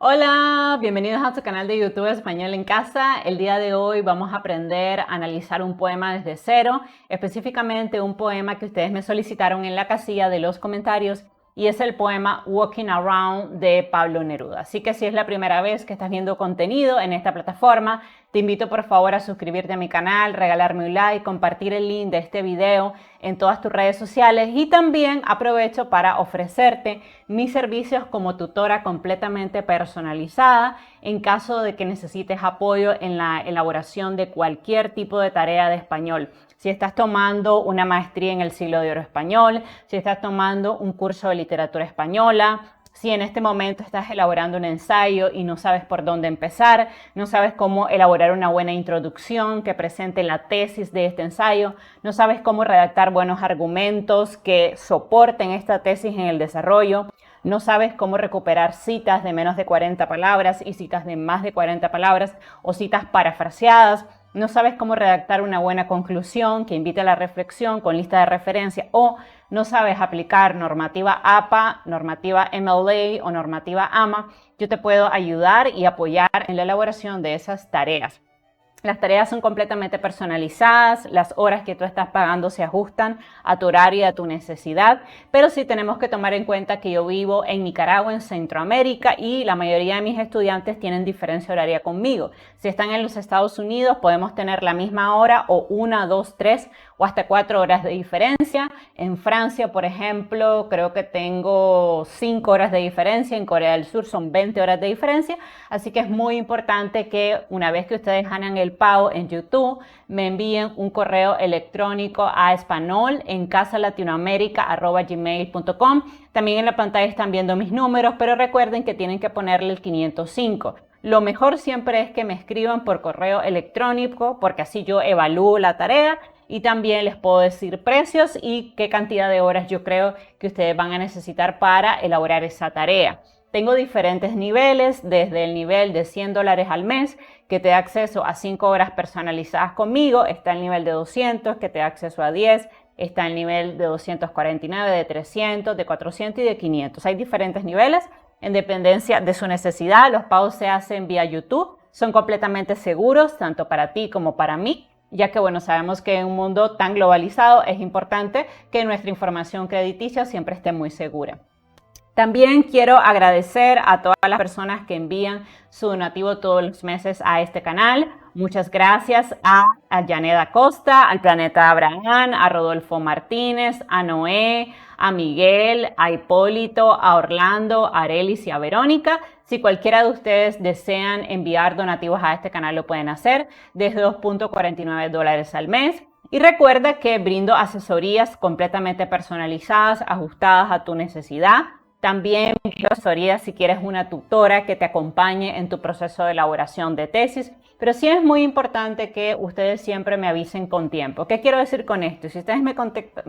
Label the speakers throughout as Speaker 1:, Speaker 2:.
Speaker 1: Hola, bienvenidos a su canal de YouTube Español en Casa. El día de hoy vamos a aprender a analizar un poema desde cero, específicamente un poema que ustedes me solicitaron en la casilla de los comentarios y es el poema Walking Around de Pablo Neruda. Así que si es la primera vez que estás viendo contenido en esta plataforma, te invito por favor a suscribirte a mi canal, regalarme un like, compartir el link de este video en todas tus redes sociales y también aprovecho para ofrecerte mis servicios como tutora completamente personalizada en caso de que necesites apoyo en la elaboración de cualquier tipo de tarea de español. Si estás tomando una maestría en el siglo de oro español, si estás tomando un curso de literatura española, si en este momento estás elaborando un ensayo y no sabes por dónde empezar, no sabes cómo elaborar una buena introducción que presente la tesis de este ensayo, no sabes cómo redactar buenos argumentos que soporten esta tesis en el desarrollo, no sabes cómo recuperar citas de menos de 40 palabras y citas de más de 40 palabras o citas parafraseadas, no sabes cómo redactar una buena conclusión que invite a la reflexión con lista de referencia o no sabes aplicar normativa APA, normativa MLA o normativa AMA, yo te puedo ayudar y apoyar en la elaboración de esas tareas. Las tareas son completamente personalizadas, las horas que tú estás pagando se ajustan a tu horario y a tu necesidad, pero sí tenemos que tomar en cuenta que yo vivo en Nicaragua, en Centroamérica, y la mayoría de mis estudiantes tienen diferencia horaria conmigo. Si están en los Estados Unidos, podemos tener la misma hora o 1, 2, 3 o hasta 4 horas de diferencia. En Francia, por ejemplo, creo que tengo 5 horas de diferencia, en Corea del Sur son 20 horas de diferencia, así que es muy importante que una vez que ustedes hagan el pago en YouTube, me envíen un correo electrónico a españolencasalatinoamerica@gmail.com. También en la pantalla están viendo mis números, pero recuerden que tienen que ponerle el 505. Lo mejor siempre es que me escriban por correo electrónico, porque así yo evalúo la tarea y también les puedo decir precios y qué cantidad de horas yo creo que ustedes van a necesitar para elaborar esa tarea. Tengo diferentes niveles, desde el nivel de $100 al mes, que te da acceso a 5 horas personalizadas conmigo, está el nivel de 200, que te da acceso a 10, está el nivel de 249, de 300, de 400 y de 500. Hay diferentes niveles en dependencia de su necesidad. Los pagos se hacen vía YouTube, son completamente seguros, tanto para ti como para mí, ya que bueno, sabemos que en un mundo tan globalizado es importante que nuestra información crediticia siempre esté muy segura. También quiero agradecer a todas las personas que envían su donativo todos los meses a este canal. Muchas gracias a Janet Acosta, al Planeta Abraham, a Rodolfo Martínez, a Noé, a Miguel, a Hipólito, a Orlando, a Arelis y a Verónica. Si cualquiera de ustedes desean enviar donativos a este canal, lo pueden hacer desde $2.49 al mes. Y recuerda que brindo asesorías completamente personalizadas, ajustadas a tu necesidad. También asesoría si quieres una tutora que te acompañe en tu proceso de elaboración de tesis, pero sí es muy importante que ustedes siempre me avisen con tiempo. ¿Qué quiero decir con esto? Si ustedes me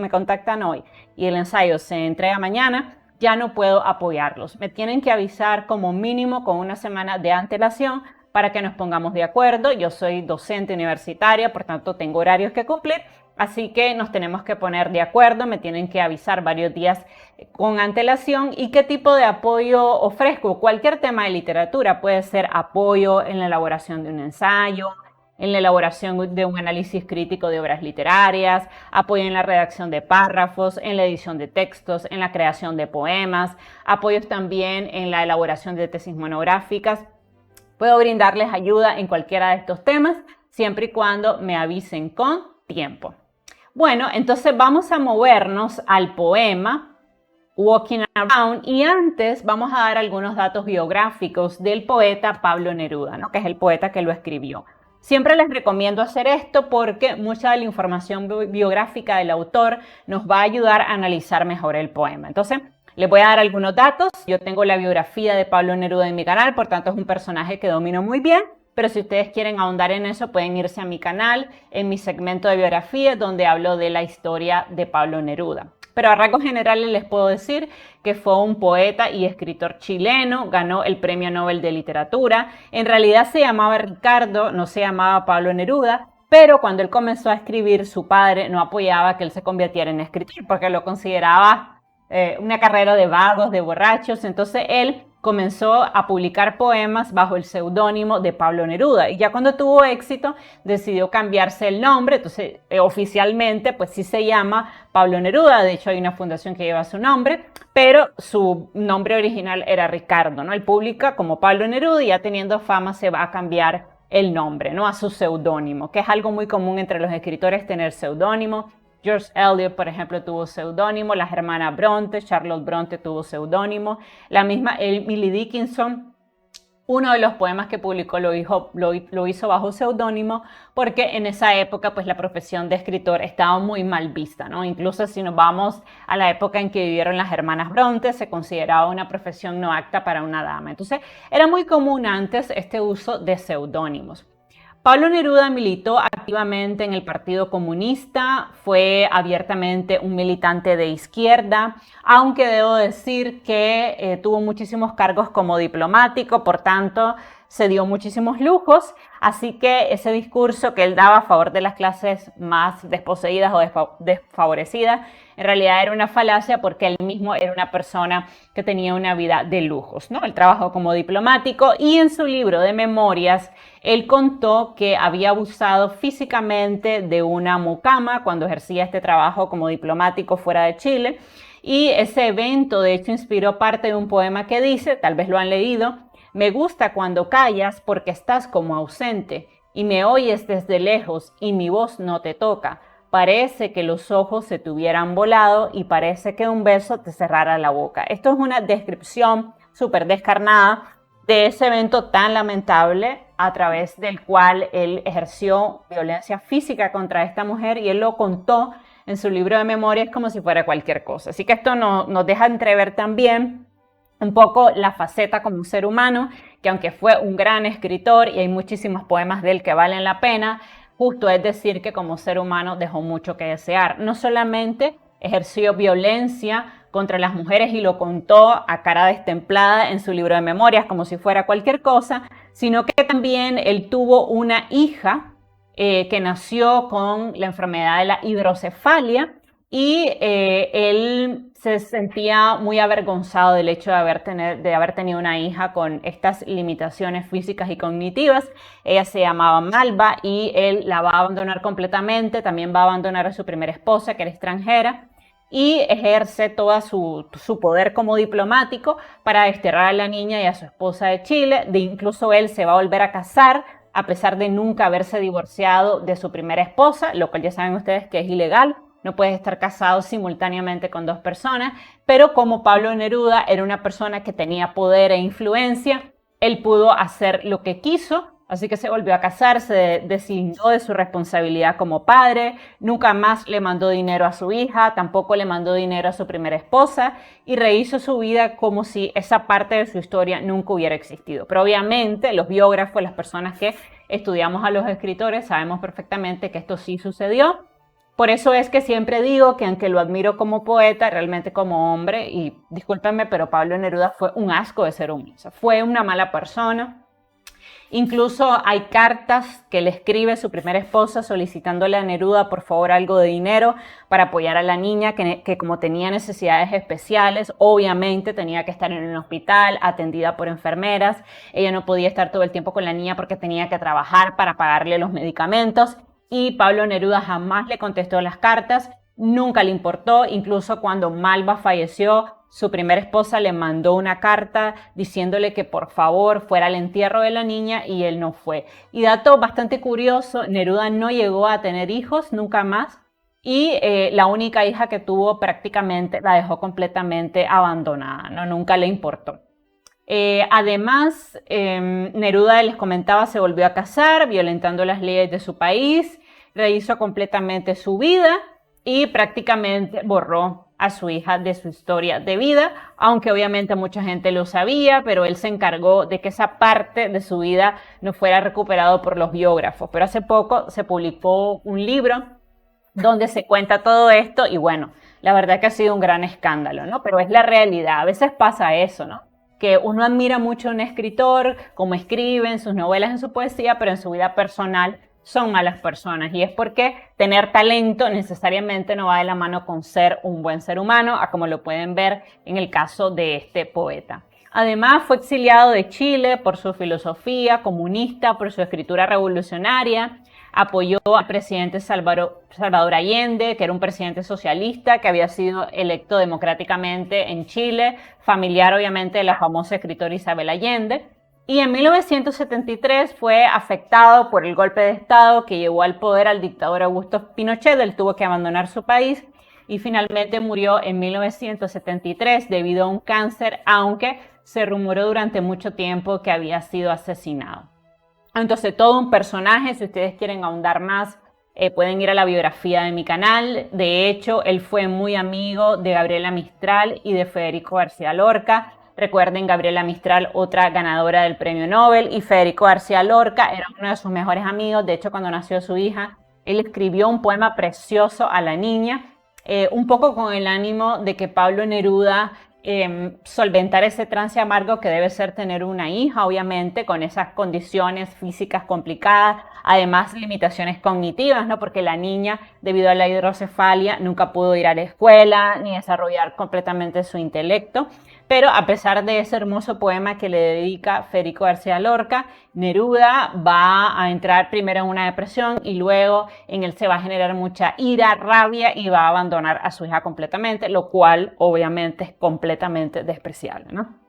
Speaker 1: contactan hoy y el ensayo se entrega mañana, ya no puedo apoyarlos. Me tienen que avisar como mínimo con una semana de antelación para que nos pongamos de acuerdo. Yo soy docente universitaria, por tanto tengo horarios que cumplir. Así que nos tenemos que poner de acuerdo, me tienen que avisar varios días con antelación y qué tipo de apoyo ofrezco. Cualquier tema de literatura puede ser apoyo en la elaboración de un ensayo, en la elaboración de un análisis crítico de obras literarias, apoyo en la redacción de párrafos, en la edición de textos, en la creación de poemas, apoyos también en la elaboración de tesis monográficas. Puedo brindarles ayuda en cualquiera de estos temas, siempre y cuando me avisen con tiempo. Bueno, entonces vamos a movernos al poema Walking Around y antes vamos a dar algunos datos biográficos del poeta Pablo Neruda, ¿no? Que es el poeta que lo escribió. Siempre les recomiendo hacer esto porque mucha de la información biográfica del autor nos va a ayudar a analizar mejor el poema. Entonces, les voy a dar algunos datos. Yo tengo la biografía de Pablo Neruda en mi canal, por tanto es un personaje que domino muy bien. Pero si ustedes quieren ahondar en eso, pueden irse a mi canal, en mi segmento de biografía, donde hablo de la historia de Pablo Neruda. Pero a rasgos generales les puedo decir que fue un poeta y escritor chileno, ganó el Premio Nobel de Literatura. En realidad se llamaba Ricardo, no se llamaba Pablo Neruda, pero cuando él comenzó a escribir, su padre no apoyaba que él se convirtiera en escritor porque lo consideraba una carrera de vagos, de borrachos. Entonces él comenzó a publicar poemas bajo el seudónimo de Pablo Neruda. Y ya cuando tuvo éxito, decidió cambiarse el nombre. Entonces, oficialmente, pues sí se llama Pablo Neruda. De hecho, hay una fundación que lleva su nombre, pero su nombre original era Ricardo, ¿no? Él publica como Pablo Neruda y ya teniendo fama se va a cambiar el nombre, ¿no? A su seudónimo, que es algo muy común entre los escritores tener seudónimo. George Eliot, por ejemplo, tuvo seudónimo, las hermanas Bronte, Charlotte Bronte tuvo seudónimo, la misma Emily Dickinson, uno de los poemas que publicó lo hizo bajo seudónimo porque en esa época pues la profesión de escritor estaba muy mal vista, ¿no? Incluso si nos vamos a la época en que vivieron las hermanas Bronte, se consideraba una profesión no apta para una dama. Entonces era muy común antes este uso de seudónimos. Pablo Neruda militó activamente en el Partido Comunista, fue abiertamente un militante de izquierda, aunque debo decir que tuvo muchísimos cargos como diplomático, por tanto se dio muchísimos lujos, así que ese discurso que él daba a favor de las clases más desposeídas o desfavorecidas, en realidad era una falacia porque él mismo era una persona que tenía una vida de lujos, ¿no? Él trabajó como diplomático y en su libro de memorias él contó que había abusado físicamente de una mucama cuando ejercía este trabajo como diplomático fuera de Chile. Y ese evento, de hecho, inspiró parte de un poema que dice, tal vez lo han leído: me gusta cuando callas porque estás como ausente y me oyes desde lejos y mi voz no te toca. Parece que los ojos se te hubieran volado y parece que un beso te cerrara la boca. Esto es una descripción súper descarnada de ese evento tan lamentable a través del cual él ejerció violencia física contra esta mujer y él lo contó en su libro de memorias como si fuera cualquier cosa. Así que esto nos deja entrever también un poco la faceta como un ser humano, que aunque fue un gran escritor y hay muchísimos poemas de él que valen la pena, justo es decir que como ser humano dejó mucho que desear. No solamente ejerció violencia contra las mujeres y lo contó a cara destemplada en su libro de memorias como si fuera cualquier cosa, sino que también él tuvo una hija que nació con la enfermedad de la hidrocefalia y él se sentía muy avergonzado del hecho de haber tenido una hija con estas limitaciones físicas y cognitivas. Ella se llamaba Malva y él la va a abandonar completamente, también va a abandonar a su primera esposa que era extranjera y ejerce todo su poder como diplomático para desterrar a la niña y a su esposa de Chile. Incluso él se va a volver a casar a pesar de nunca haberse divorciado de su primera esposa, lo cual ya saben ustedes que es ilegal. No puedes estar casado simultáneamente con dos personas, pero como Pablo Neruda era una persona que tenía poder e influencia, él pudo hacer lo que quiso, así que se volvió a casar, se deslindó de su responsabilidad como padre, nunca más le mandó dinero a su hija, tampoco le mandó dinero a su primera esposa y rehizo su vida como si esa parte de su historia nunca hubiera existido. Pero obviamente los biógrafos, las personas que estudiamos a los escritores, sabemos perfectamente que esto sí sucedió. Por eso es que siempre digo que aunque lo admiro como poeta, realmente como hombre, y discúlpenme, pero Pablo Neruda fue un asco de ser humano, o sea, fue una mala persona. Incluso hay cartas que le escribe su primera esposa solicitándole a Neruda por favor algo de dinero para apoyar a la niña que como tenía necesidades especiales, obviamente tenía que estar en un hospital atendida por enfermeras. Ella no podía estar todo el tiempo con la niña porque tenía que trabajar para pagarle los medicamentos. Y Pablo Neruda jamás le contestó las cartas, nunca le importó, incluso cuando Malva falleció, su primera esposa le mandó una carta diciéndole que por favor fuera al entierro de la niña y él no fue. Y dato bastante curioso, Neruda no llegó a tener hijos nunca más y la única hija que tuvo prácticamente la dejó completamente abandonada, ¿no? Nunca le importó. Además, Neruda, les comentaba, se volvió a casar, violentando las leyes de su país, rehizo completamente su vida y prácticamente borró a su hija de su historia de vida, aunque obviamente mucha gente lo sabía, pero él se encargó de que esa parte de su vida no fuera recuperado por los biógrafos. Pero hace poco se publicó un libro donde se cuenta todo esto y bueno, la verdad que ha sido un gran escándalo, ¿no? Pero es la realidad, a veces pasa eso, ¿no? Que uno admira mucho a un escritor, cómo escribe en sus novelas, en su poesía, pero en su vida personal son malas personas. Y es porque tener talento necesariamente no va de la mano con ser un buen ser humano, a como lo pueden ver en el caso de este poeta. Además, fue exiliado de Chile por su filosofía comunista, por su escritura revolucionaria. Apoyó al presidente Salvador Allende, que era un presidente socialista que había sido electo democráticamente en Chile, familiar obviamente de la famosa escritora Isabel Allende. Y en 1973 fue afectado por el golpe de Estado que llevó al poder al dictador Augusto Pinochet. Él tuvo que abandonar su país y finalmente murió en 1973 debido a un cáncer, aunque se rumoró durante mucho tiempo que había sido asesinado. Entonces, todo un personaje. Si ustedes quieren ahondar más, pueden ir a la biografía de mi canal. De hecho, él fue muy amigo de Gabriela Mistral y de Federico García Lorca. Recuerden, Gabriela Mistral, otra ganadora del premio Nobel, y Federico García Lorca era uno de sus mejores amigos. De hecho, cuando nació su hija, él escribió un poema precioso a la niña, un poco con el ánimo de que Pablo Neruda solventar ese trance amargo que debe ser tener una hija, obviamente, con esas condiciones físicas complicadas, además limitaciones cognitivas, ¿no? Porque la niña, debido a la hidrocefalia, nunca pudo ir a la escuela ni desarrollar completamente su intelecto. Pero a pesar de ese hermoso poema que le dedica Federico García Lorca, Neruda va a entrar primero en una depresión y luego en él se va a generar mucha ira, rabia y va a abandonar a su hija completamente, lo cual obviamente es completamente despreciable, ¿no?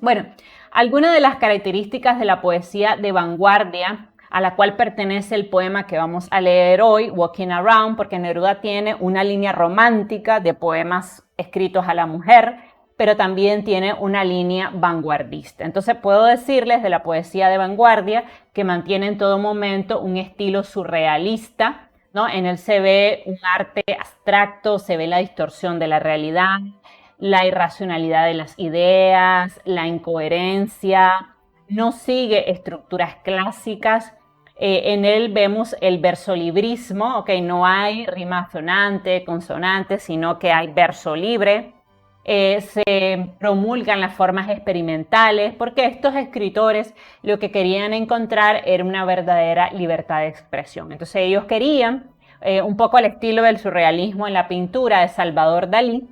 Speaker 1: Bueno, algunas de las características de la poesía de vanguardia a la cual pertenece el poema que vamos a leer hoy, Walking Around, porque Neruda tiene una línea romántica de poemas escritos a la mujer, pero también tiene una línea vanguardista. Entonces puedo decirles de la poesía de vanguardia que mantiene en todo momento un estilo surrealista, ¿no? En él se ve un arte abstracto, se ve la distorsión de la realidad, la irracionalidad de las ideas, la incoherencia, no sigue estructuras clásicas. En él vemos el versolibrismo, ¿okay? No hay rima sonante, consonante, sino que hay verso libre. Se promulgan las formas experimentales, porque estos escritores lo que querían encontrar era una verdadera libertad de expresión. Entonces ellos querían, un poco al estilo del surrealismo en la pintura de Salvador Dalí,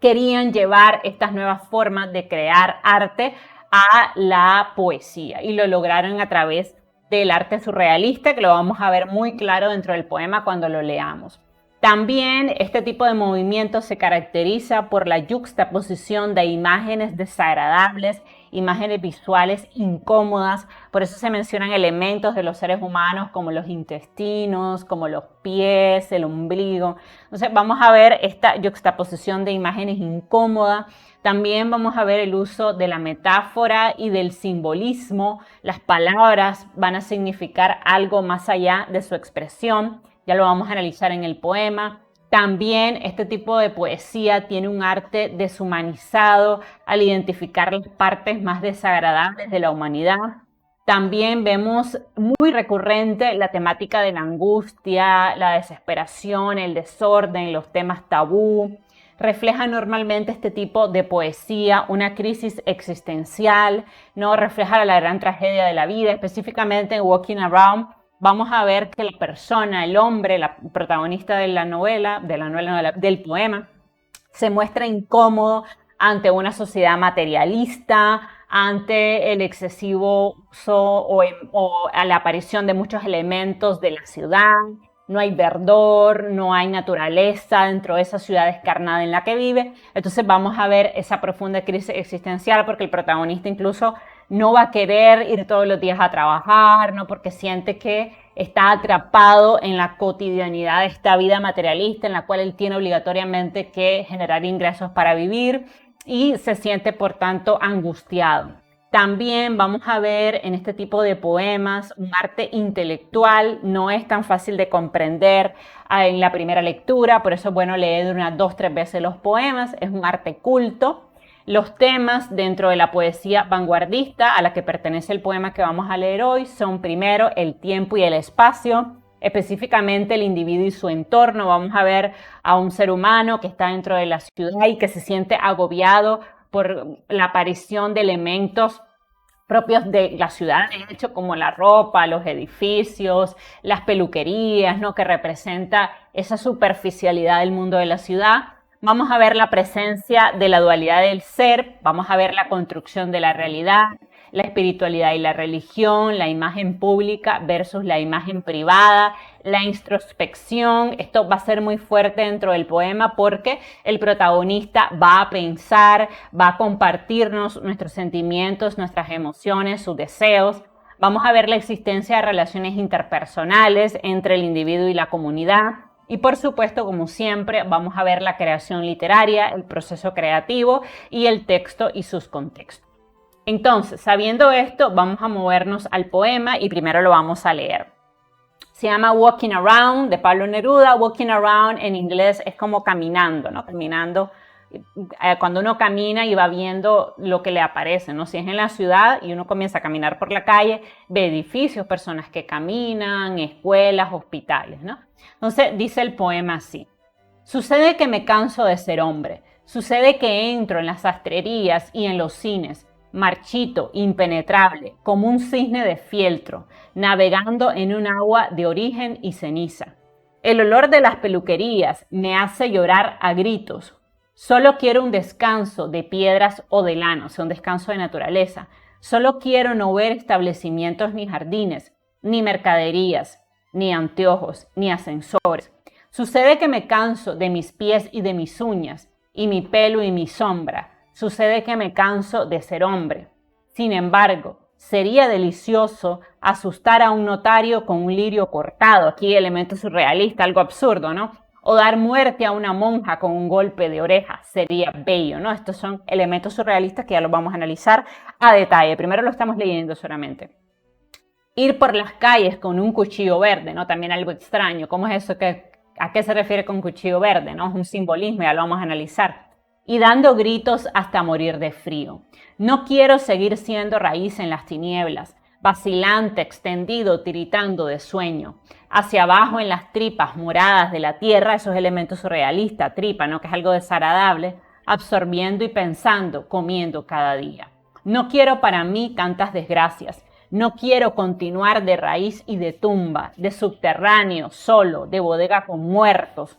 Speaker 1: querían llevar estas nuevas formas de crear arte a la poesía y lo lograron a través del arte surrealista, que lo vamos a ver muy claro dentro del poema cuando lo leamos. También este tipo de movimiento se caracteriza por la yuxtaposición de imágenes desagradables, imágenes visuales incómodas. Por eso se mencionan elementos de los seres humanos como los intestinos, como los pies, el ombligo. Entonces vamos a ver esta yuxtaposición de imágenes incómodas. También vamos a ver el uso de la metáfora y del simbolismo. Las palabras van a significar algo más allá de su expresión. Ya lo vamos a analizar en el poema. También este tipo de poesía tiene un arte deshumanizado al identificar las partes más desagradables de la humanidad. También vemos muy recurrente la temática de la angustia, la desesperación, el desorden, los temas tabú. Refleja normalmente este tipo de poesía una crisis existencial, ¿no? Refleja la gran tragedia de la vida, específicamente en Walking Around. Vamos a ver que la persona, el hombre, la protagonista de la novela, del poema, se muestra incómodo ante una sociedad materialista, ante el excesivo uso o a la aparición de muchos elementos de la ciudad. No hay verdor, no hay naturaleza dentro de esa ciudad descarnada en la que vive. Entonces vamos a ver esa profunda crisis existencial porque el protagonista incluso no va a querer ir todos los días a trabajar, ¿no? Porque siente que está atrapado en la cotidianidad de esta vida materialista en la cual él tiene obligatoriamente que generar ingresos para vivir y se siente por tanto angustiado. También vamos a ver en este tipo de poemas un arte intelectual, no es tan fácil de comprender en la primera lectura, por eso es bueno leer unas 2-3 veces los poemas, es un arte culto. Los temas dentro de la poesía vanguardista a la que pertenece el poema que vamos a leer hoy son primero el tiempo y el espacio, específicamente el individuo y su entorno. Vamos a ver a un ser humano que está dentro de la ciudad y que se siente agobiado por la aparición de elementos propios de la ciudad, de hecho, como la ropa, los edificios, las peluquerías, ¿no? Que representa esa superficialidad del mundo de la ciudad. Vamos a ver la presencia de la dualidad del ser, vamos a ver la construcción de la realidad, la espiritualidad y la religión, la imagen pública versus la imagen privada, la introspección. Esto va a ser muy fuerte dentro del poema porque el protagonista va a pensar, va a compartirnos nuestros sentimientos, nuestras emociones, sus deseos. Vamos a ver la existencia de relaciones interpersonales entre el individuo y la comunidad. Y por supuesto, como siempre, vamos a ver la creación literaria, el proceso creativo y el texto y sus contextos. Entonces, sabiendo esto, vamos a movernos al poema y primero lo vamos a leer. Se llama Walking Around, de Pablo Neruda. Walking Around en inglés es como caminando, ¿no? Caminando, cuando uno camina y va viendo lo que le aparece, ¿no? Si es en la ciudad y uno comienza a caminar por la calle, ve edificios, personas que caminan, escuelas, hospitales, ¿no? Entonces dice el poema así: sucede que me canso de ser hombre, sucede que entro en las sastrerías y en los cines, marchito, impenetrable, como un cisne de fieltro, navegando en un agua de origen y ceniza. El olor de las peluquerías me hace llorar a gritos. Solo quiero un descanso de piedras o de lano, o sea, un descanso de naturaleza. Solo quiero no ver establecimientos ni jardines, ni mercaderías, ni anteojos, ni ascensores. Sucede que me canso de mis pies y de mis uñas, y mi pelo y mi sombra. Sucede que me canso de ser hombre. Sin embargo, sería delicioso asustar a un notario con un lirio cortado, aquí elemento surrealista, algo absurdo, ¿no? O dar muerte a una monja con un golpe de oreja, sería bello, ¿no? Estos son elementos surrealistas que ya los vamos a analizar a detalle. Primero lo estamos leyendo solamente. Ir por las calles con un cuchillo verde, ¿no? También algo extraño. ¿Cómo es eso? ¿A qué se refiere con cuchillo verde? ¿No? Es un simbolismo, ya lo vamos a analizar. Y dando gritos hasta morir de frío. No quiero seguir siendo raíz en las tinieblas, vacilante, extendido, tiritando de sueño. Hacia abajo en las tripas moradas de la tierra, esos elementos surrealistas, tripa, ¿no? Que es algo desagradable, absorbiendo y pensando, comiendo cada día. No quiero para mí tantas desgracias. No quiero continuar de raíz y de tumba, de subterráneo, solo, de bodega con muertos,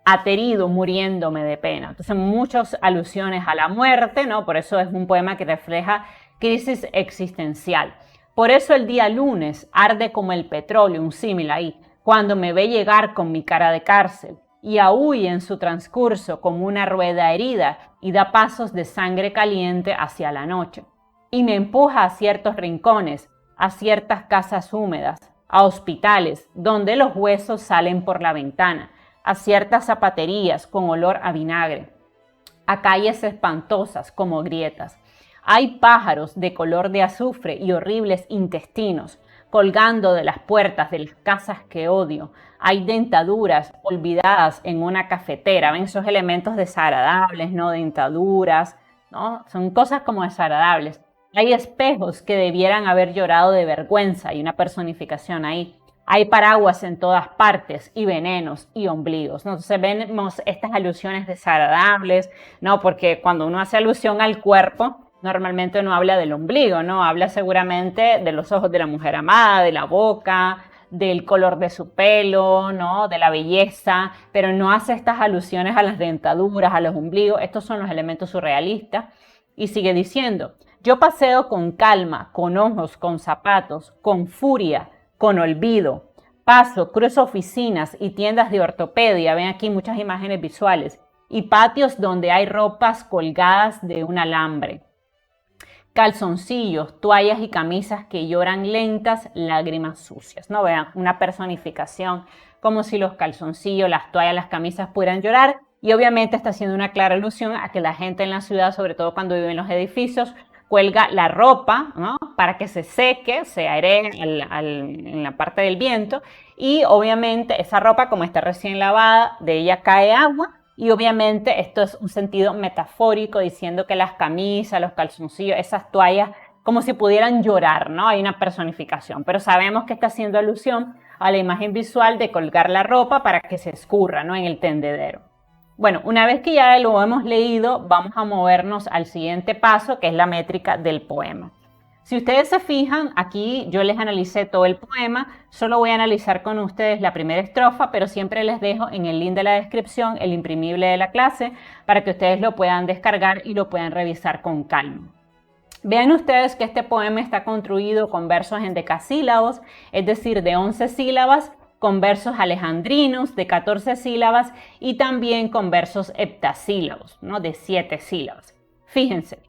Speaker 1: aterido, muriéndome de pena. Entonces, muchas alusiones a la muerte, ¿no? Por eso es un poema que refleja crisis existencial. Por eso el día lunes arde como el petróleo, un símil ahí, cuando me ve llegar con mi cara de cárcel y aúlla en su transcurso como una rueda herida y da pasos de sangre caliente hacia la noche. Y me empuja a ciertos rincones, a ciertas casas húmedas, a hospitales donde los huesos salen por la ventana, a ciertas zapaterías con olor a vinagre, a calles espantosas como grietas. Hay pájaros de color de azufre y horribles intestinos colgando de las puertas de las casas que odio. Hay dentaduras olvidadas en una cafetera. ¿Ven esos elementos desagradables, no? Dentaduras, ¿no? Son cosas como desagradables. Hay espejos que debieran haber llorado de vergüenza y una personificación ahí. Hay paraguas en todas partes y venenos y ombligos, ¿no? Entonces vemos estas alusiones desagradables, ¿no? Porque cuando uno hace alusión al cuerpo, normalmente no habla del ombligo, ¿no? Habla seguramente de los ojos de la mujer amada, de la boca, del color de su pelo, ¿no? De la belleza, pero no hace estas alusiones a las dentaduras, a los ombligos. Estos son los elementos surrealistas. Y sigue diciendo: yo paseo con calma, con ojos, con zapatos, con furia, con olvido. Paso, cruzo oficinas y tiendas de ortopedia, ven aquí muchas imágenes visuales, y patios donde hay ropas colgadas de un alambre. Calzoncillos, toallas y camisas que lloran lentas lágrimas sucias, ¿no? Vean, una personificación como si los calzoncillos, las toallas, las camisas pudieran llorar, y obviamente está haciendo una clara alusión a que la gente en la ciudad, sobre todo cuando vive en los edificios, cuelga la ropa, ¿no? Para que se seque, se airee en la parte del viento, y obviamente esa ropa, como está recién lavada, de ella cae agua, y obviamente esto es un sentido metafórico diciendo que las camisas, los calzoncillos, esas toallas, como si pudieran llorar, ¿no? Hay una personificación, pero sabemos que está haciendo alusión a la imagen visual de colgar la ropa para que se escurra, ¿no? En el tendedero. Bueno, una vez que ya lo hemos leído, vamos a movernos al siguiente paso, que es la métrica del poema. Si ustedes se fijan, aquí yo les analicé todo el poema, solo voy a analizar con ustedes la primera estrofa, pero siempre les dejo en el link de la descripción el imprimible de la clase para que ustedes lo puedan descargar y lo puedan revisar con calma. Vean ustedes que este poema está construido con versos en decasílabos, es decir, de 11 sílabas, con versos alejandrinos de 14 sílabas y también con versos heptasílabos, ¿no? De 7 sílabas. Fíjense.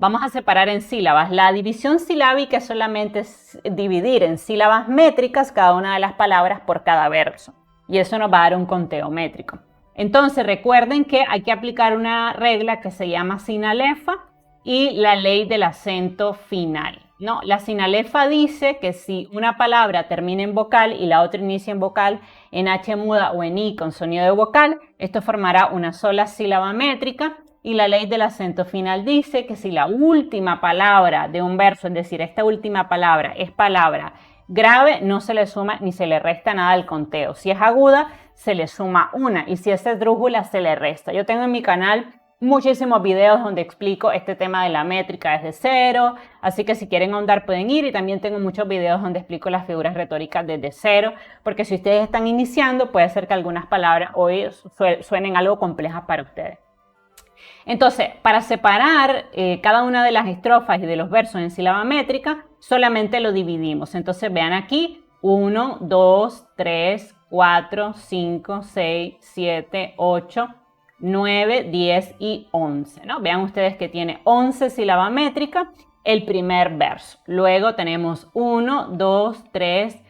Speaker 1: Vamos a separar en sílabas. La división silábica es solamente dividir en sílabas métricas cada una de las palabras por cada verso. Y eso nos va a dar un conteo métrico. Entonces recuerden que hay que aplicar una regla que se llama sinalefa y la ley del acento final. No, la sinalefa dice que si una palabra termina en vocal y la otra inicia en vocal, en H muda o en I con sonido de vocal, esto formará una sola sílaba métrica. Y la ley del acento final dice que si la última palabra de un verso, es decir, esta última palabra es palabra grave, no se le suma ni se le resta nada al conteo. Si es aguda, se le suma una y si es esdrújula, se le resta. Yo tengo en mi canal muchísimos videos donde explico este tema de la métrica desde cero, así que si quieren ahondar pueden ir, y también tengo muchos videos donde explico las figuras retóricas desde cero, porque si ustedes están iniciando, puede ser que algunas palabras hoy suenen algo complejas para ustedes. Entonces, para separar cada una de las estrofas y de los versos en sílaba métrica, solamente lo dividimos. Entonces, vean aquí, 1, 2, 3, 4, 5, 6, 7, 8, 9, 10 y 11, ¿no? Vean ustedes que tiene 11 sílaba métrica el primer verso. Luego tenemos 1, 2, 3,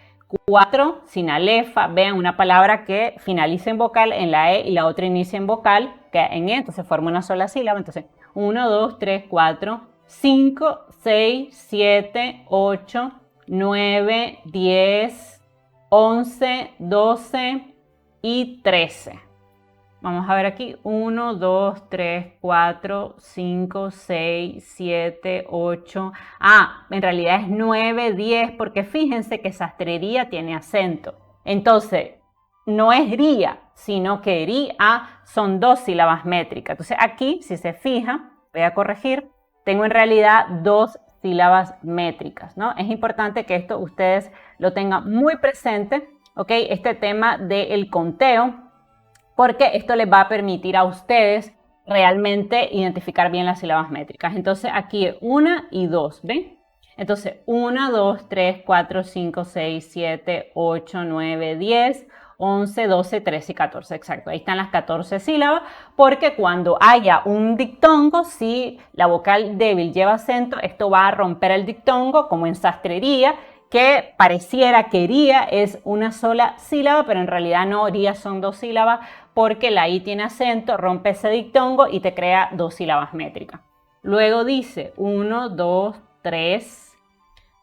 Speaker 1: 4, sinalefa, vean una palabra que finaliza en vocal en la E y la otra inicia en vocal, que en E, entonces forma una sola sílaba. Entonces, 1, 2, 3, 4, 5, 6, 7, 8, 9, 10, 11, 12 y 13. Vamos a ver aquí, 1, 2, 3, 4, 5, 6, 7, 8. En realidad es 9, 10, porque fíjense que sastrería tiene acento. Entonces, no es ría, sino que ría son 2 sílabas métricas. Entonces, aquí, si se fija, voy a corregir, tengo en realidad 2 sílabas métricas, ¿no? Es importante que esto ustedes lo tengan muy presente, ¿ok? Este tema del conteo, porque esto les va a permitir a ustedes realmente identificar bien las sílabas métricas. Entonces aquí 1 y 2, ¿ven? Entonces 1, 2, 3, 4, 5, 6, 7, 8, 9, 10, 11, 12, 13 y 14. Exacto, ahí están las 14 sílabas, porque cuando haya un dictongo, si la vocal débil lleva acento, esto va a romper el dictongo, como en sastrería, que pareciera que ría es una sola sílaba, pero en realidad no, ría son 2 sílabas, porque la I tiene acento, rompe ese dictongo y te crea 2 sílabas métricas. Luego dice 1, 2, 3,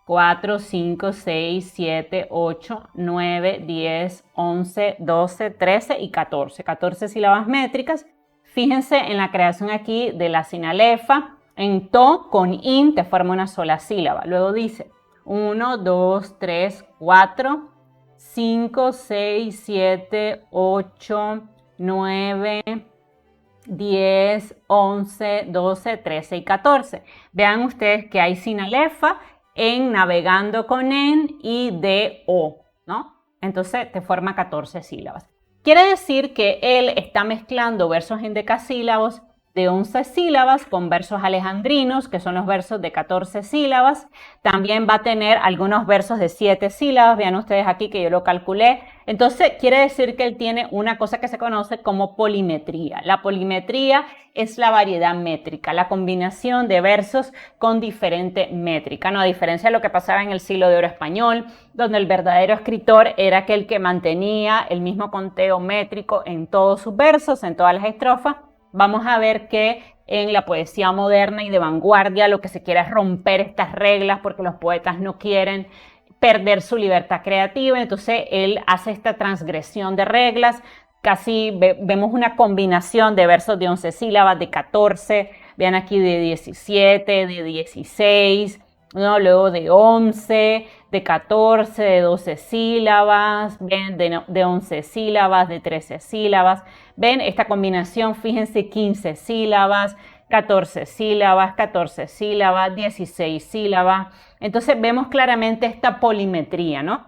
Speaker 1: 4, 5, 6, 7, 8, 9, 10, 11, 12, 13 y 14. 14 sílabas métricas. Fíjense en la creación aquí de la sinalefa. En to con in te forma una sola sílaba. Luego dice 1, 2, 3, 4, 5, 6, 7, 8, 9, 10, 11, 12, 13 y 14. Vean ustedes que hay sinalefa en navegando con en y de o, ¿no? Entonces te forma 14 sílabas. Quiere decir que él está mezclando versos en decasílabos de 11 sílabas con versos alejandrinos, que son los versos de 14 sílabas. También va a tener algunos versos de 7 sílabas, vean ustedes aquí que yo lo calculé. Entonces quiere decir que él tiene una cosa que se conoce como polimetría. La polimetría es la variedad métrica, la combinación de versos con diferente métrica, ¿no? A diferencia de lo que pasaba en el siglo de oro español, donde el verdadero escritor era aquel que mantenía el mismo conteo métrico en todos sus versos, en todas las estrofas. Vamos a ver que en la poesía moderna y de vanguardia lo que se quiere es romper estas reglas, porque los poetas no quieren perder su libertad creativa. Entonces él hace esta transgresión de reglas. Casi vemos una combinación de versos de 11 sílabas, de 14, vean aquí de 17, de 16, ¿no? Luego de 11, de 14, de 12 sílabas, ven, de 11 sílabas, de 13 sílabas. Ven esta combinación, fíjense, 15 sílabas, 14 sílabas, 14 sílabas, 16 sílabas. Entonces vemos claramente esta polimetría, ¿no?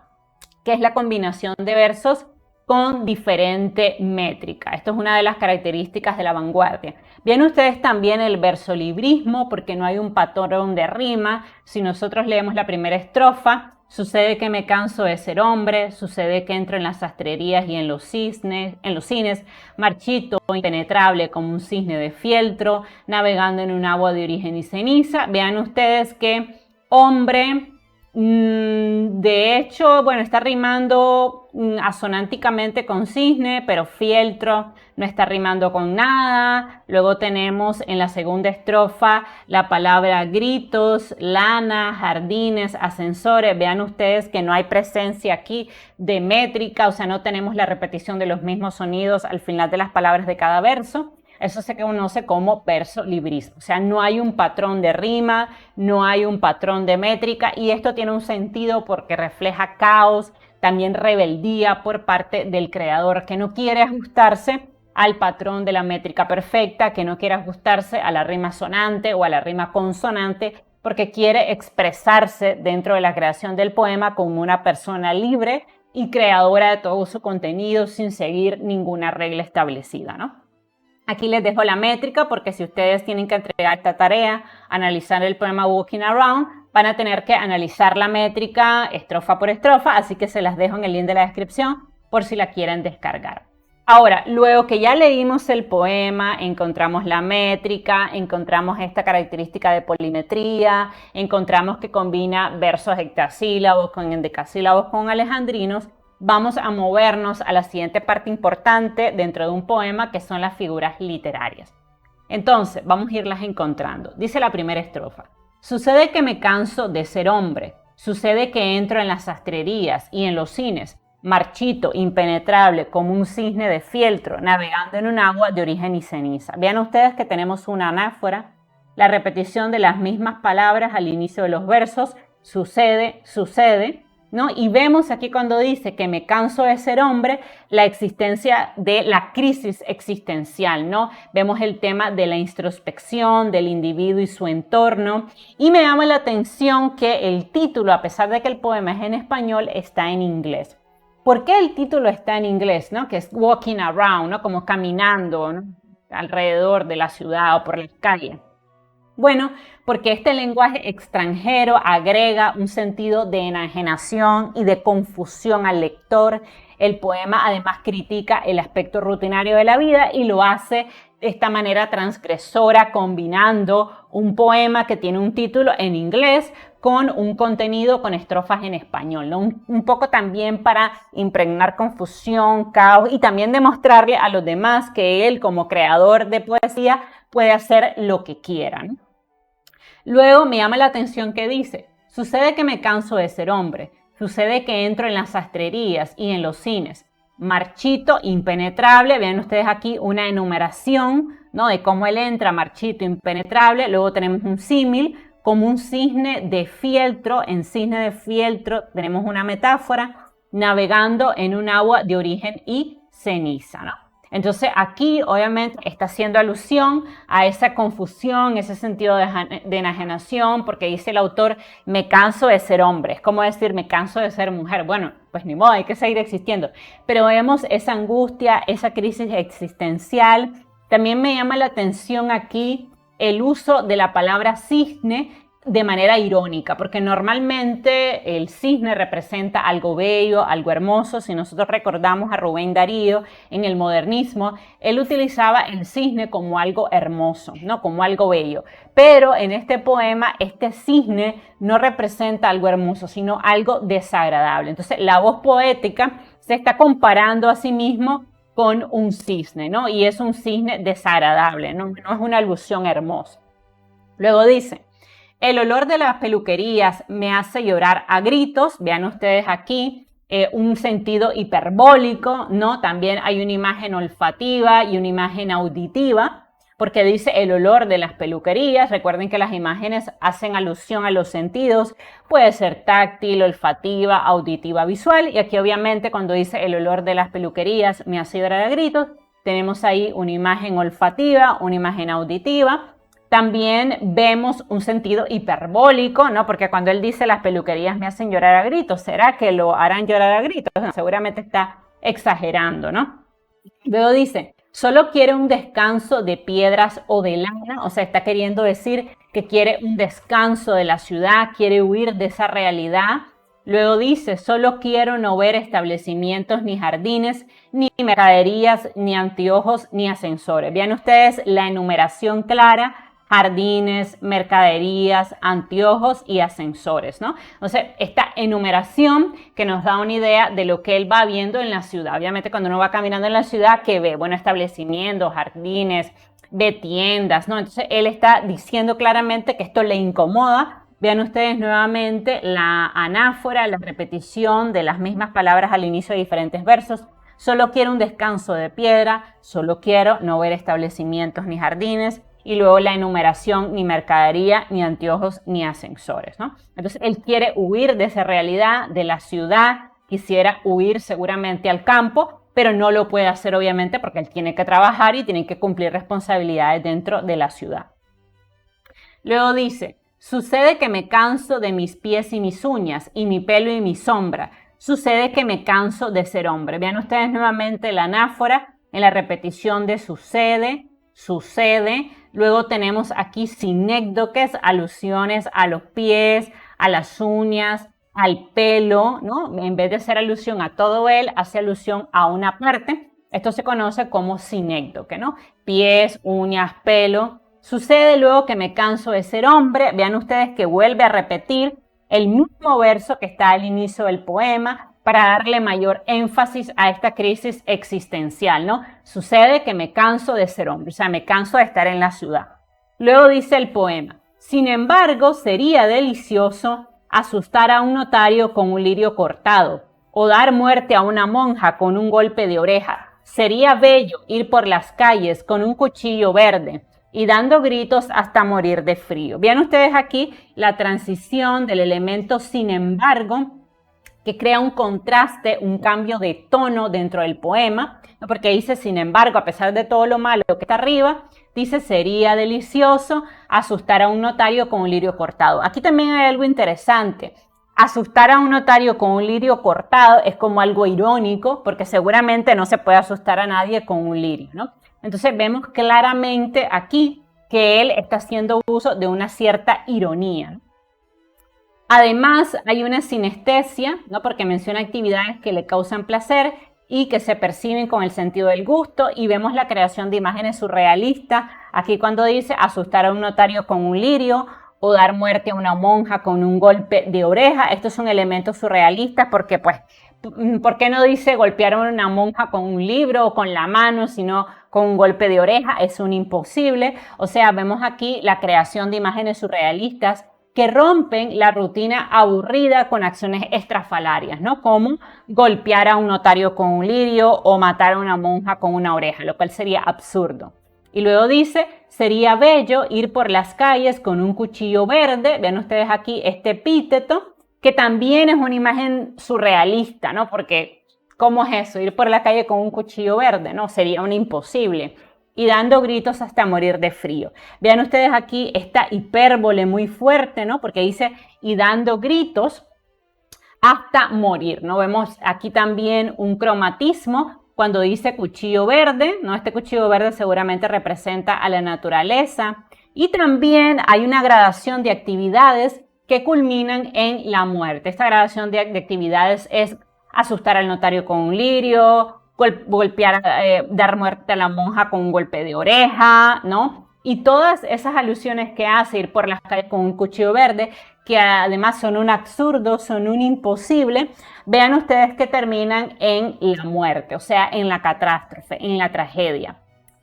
Speaker 1: Que es la combinación de versos con diferente métrica. Esto es una de las características de la vanguardia. Ven ustedes también el versolibrismo, porque no hay un patrón de rima. Si nosotros leemos la primera estrofa, sucede que me canso de ser hombre, sucede que entro en las sastrerías y en los cines, marchito, impenetrable como un cisne de fieltro, navegando en un agua de origen y ceniza. Vean ustedes que hombre, de hecho, bueno, está rimando asonánticamente con cisne, pero fieltro no está rimando con nada. Luego tenemos en la segunda estrofa la palabra gritos, lana, jardines, ascensores. Vean ustedes que no hay presencia aquí de métrica, o sea, no tenemos la repetición de los mismos sonidos al final de las palabras de cada verso. Eso se conoce como versolibrismo, o sea, no hay un patrón de rima, no hay un patrón de métrica, y esto tiene un sentido porque refleja caos, también rebeldía por parte del creador, que no quiere ajustarse al patrón de la métrica perfecta, que no quiere ajustarse a la rima sonante o a la rima consonante, porque quiere expresarse dentro de la creación del poema como una persona libre y creadora de todo su contenido sin seguir ninguna regla establecida, ¿no? Aquí les dejo la métrica porque si ustedes tienen que entregar esta tarea, analizar el poema Walking Around, van a tener que analizar la métrica estrofa por estrofa, así que se las dejo en el link de la descripción por si la quieren descargar. Ahora, luego que ya leímos el poema, encontramos la métrica, encontramos esta característica de polimetría, encontramos que combina versos hectasílabos con endecasílabos con alejandrinos, vamos a movernos a la siguiente parte importante dentro de un poema, que son las figuras literarias. Entonces, vamos a irlas encontrando. Dice la primera estrofa: sucede que me canso de ser hombre, sucede que entro en las sastrerías y en los cines, marchito, impenetrable, como un cisne de fieltro, navegando en un agua de origen y ceniza. Vean ustedes que tenemos una anáfora, la repetición de las mismas palabras al inicio de los versos, sucede, sucede, ¿no? Y vemos aquí cuando dice que me canso de ser hombre, la existencia de la crisis existencial, ¿no? Vemos el tema de la introspección del individuo y su entorno. Y me llama la atención que el título, a pesar de que el poema es en español, está en inglés. ¿Por qué el título está en inglés, ¿no? Que es walking around, ¿no? Como caminando, ¿no? Alrededor de la ciudad o por las calles. Bueno, porque este lenguaje extranjero agrega un sentido de enajenación y de confusión al lector. El poema además critica el aspecto rutinario de la vida y lo hace de esta manera transgresora, combinando un poema que tiene un título en inglés con un contenido con estrofas en español, ¿no? Un poco también para impregnar confusión, caos y también demostrarle a los demás que él, como creador de poesía, puede hacer lo que quiera, ¿no? Luego me llama la atención que dice: sucede que me canso de ser hombre, sucede que entro en las sastrerías y en los cines, marchito, impenetrable. Vean ustedes aquí una enumeración, ¿no? De cómo él entra, marchito, impenetrable. Luego tenemos un símil como un cisne de fieltro. En cisne de fieltro tenemos una metáfora, navegando en un agua de origen y ceniza, ¿no? Entonces aquí obviamente está haciendo alusión a esa confusión, ese sentido de enajenación, porque dice el autor: me canso de ser hombre. Es como decir, me canso de ser mujer. Bueno, pues ni modo, hay que seguir existiendo. Pero vemos esa angustia, esa crisis existencial. También me llama la atención aquí el uso de la palabra cisne de manera irónica, porque normalmente el cisne representa algo bello, algo hermoso. Si nosotros recordamos a Rubén Darío en el modernismo, él utilizaba el cisne como algo hermoso, ¿no? Como algo bello. Pero en este poema, este cisne no representa algo hermoso, sino algo desagradable. Entonces, la voz poética se está comparando a sí mismo con un cisne, ¿no? Y es un cisne desagradable, ¿no? No es una alusión hermosa. Luego dice: el olor de las peluquerías me hace llorar a gritos. Vean ustedes aquí un sentido hiperbólico, ¿no? También hay una imagen olfativa y una imagen auditiva, porque dice el olor de las peluquerías. Recuerden que las imágenes hacen alusión a los sentidos. Puede ser táctil, olfativa, auditiva, visual. Y aquí obviamente cuando dice el olor de las peluquerías me hace llorar a gritos, tenemos ahí una imagen olfativa, una imagen auditiva. También vemos un sentido hiperbólico, ¿no? Porque cuando él dice las peluquerías me hacen llorar a gritos, ¿será que lo harán llorar a gritos? No, seguramente está exagerando, ¿no? Luego dice, solo quiere un descanso de piedras o de lana, o sea, está queriendo decir que quiere un descanso de la ciudad, quiere huir de esa realidad. Luego dice, solo quiero no ver establecimientos ni jardines, ni mercaderías, ni anteojos, ni ascensores. Vean ustedes la enumeración clara: jardines, mercaderías, anteojos y ascensores, ¿no? Entonces, esta enumeración que nos da una idea de lo que él va viendo en la ciudad. Obviamente, cuando uno va caminando en la ciudad, ¿qué ve? Bueno, establecimientos, jardines, de tiendas, ¿no? Entonces, él está diciendo claramente que esto le incomoda. Vean ustedes nuevamente la anáfora, la repetición de las mismas palabras al inicio de diferentes versos. Solo quiero un descanso de piedra, solo quiero no ver establecimientos ni jardines, y luego la enumeración, ni mercadería, ni anteojos, ni ascensores, ¿no? Entonces, él quiere huir de esa realidad, de la ciudad, quisiera huir seguramente al campo, pero no lo puede hacer obviamente porque él tiene que trabajar y tiene que cumplir responsabilidades dentro de la ciudad. Luego dice, sucede que me canso de mis pies y mis uñas, y mi pelo y mi sombra. Sucede que me canso de ser hombre. Vean ustedes nuevamente la anáfora en la repetición de sucede, sucede. Luego tenemos aquí sinécdoques, alusiones a los pies, a las uñas, al pelo, ¿no? En vez de hacer alusión a todo él, hace alusión a una parte. Esto se conoce como sinécdoque, ¿no? Pies, uñas, pelo. Sucede luego que me canso de ser hombre. Vean ustedes que vuelve a repetir el mismo verso que está al inicio del poema para darle mayor énfasis a esta crisis existencial, ¿no? Sucede que me canso de ser hombre, o sea, me canso de estar en la ciudad. Luego dice el poema, sin embargo, sería delicioso asustar a un notario con un lirio cortado o dar muerte a una monja con un golpe de oreja. Sería bello ir por las calles con un cuchillo verde y dando gritos hasta morir de frío. Vean ustedes aquí la transición del elemento sin embargo, que crea un contraste, un cambio de tono dentro del poema, porque dice, sin embargo, a pesar de todo lo malo que está arriba, dice, sería delicioso asustar a un notario con un lirio cortado. Aquí también hay algo interesante. Asustar a un notario con un lirio cortado es como algo irónico, porque seguramente no se puede asustar a nadie con un lirio, ¿no? Entonces vemos claramente aquí que él está haciendo uso de una cierta ironía, ¿no? Además, hay una sinestesia, ¿no? Porque menciona actividades que le causan placer y que se perciben con el sentido del gusto, y vemos la creación de imágenes surrealistas. Aquí cuando dice asustar a un notario con un lirio o dar muerte a una monja con un golpe de oreja, estos son elementos surrealistas porque, pues, ¿por qué no dice golpear a una monja con un libro o con la mano, sino con un golpe de oreja? Es un imposible. O sea, vemos aquí la creación de imágenes surrealistas que rompen la rutina aburrida con acciones estrafalarias, ¿no? Como golpear a un notario con un lirio o matar a una monja con una oreja, lo cual sería absurdo. Y luego dice, sería bello ir por las calles con un cuchillo verde. Vean ustedes aquí este epíteto, que también es una imagen surrealista, ¿no? Porque, ¿cómo es eso? Ir por la calle con un cuchillo verde, ¿no? Sería un imposible. Y dando gritos hasta morir de frío. Vean ustedes aquí esta hipérbole muy fuerte, ¿no? Porque dice, y dando gritos hasta morir, ¿no? Vemos aquí también un cromatismo cuando dice cuchillo verde, ¿no? Este cuchillo verde seguramente representa a la naturaleza. Y también hay una gradación de actividades que culminan en la muerte. Esta gradación de actividades es asustar al notario con un lirio, golpear, dar muerte a la monja con un golpe de oreja, ¿no? Y todas esas alusiones que hace ir por las calles con un cuchillo verde, que además son un absurdo, son un imposible, vean ustedes que terminan en la muerte, o sea, en la catástrofe, en la tragedia.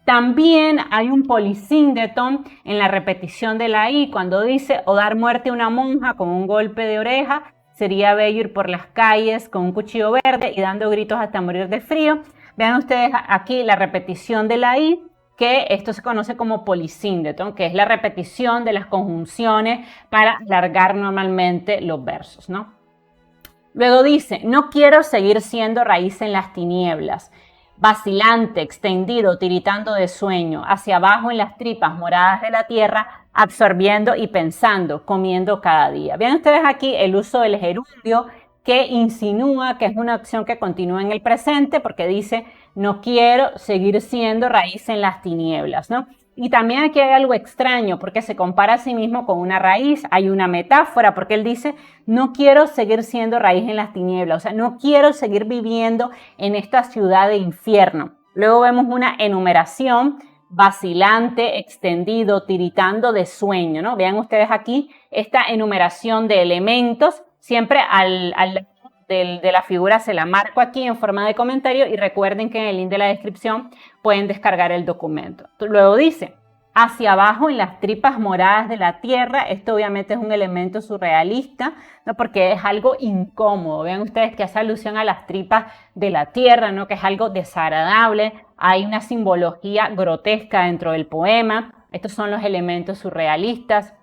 Speaker 1: También hay un polisíndeton en la repetición de la I, cuando dice o dar muerte a una monja con un golpe de oreja. Sería bello ir por las calles con un cuchillo verde y dando gritos hasta morir de frío. Vean ustedes aquí la repetición de la I, que esto se conoce como polisíndeton, que es la repetición de las conjunciones para alargar normalmente los versos, ¿no? Luego dice, no quiero seguir siendo raíz en las tinieblas. vacilante, extendido, tiritando de sueño, hacia abajo en las tripas moradas de la tierra, absorbiendo y pensando, comiendo cada día. Vean ustedes aquí el uso del gerundio que insinúa que es una acción que continúa en el presente porque dice, no quiero seguir siendo raíz en las tinieblas, ¿no? Y también aquí hay algo extraño porque se compara a sí mismo con una raíz. Hay una metáfora porque él dice, no quiero seguir siendo raíz en las tinieblas. O sea, no quiero seguir viviendo en esta ciudad de infierno. Luego vemos una enumeración vacilante, extendido, tiritando de sueño, ¿no? Vean ustedes aquí esta enumeración de elementos. Siempre de la figura se la marco aquí en forma de comentario y recuerden que en el link de la descripción pueden descargar el documento. Luego dice, hacia abajo en las tripas moradas de la tierra. Esto obviamente es un elemento surrealista, ¿no? Porque es algo incómodo. Vean ustedes que hace alusión a las tripas de la tierra, ¿no? Que es algo desagradable. Hay una simbología grotesca dentro del poema. Estos son los elementos surrealistas.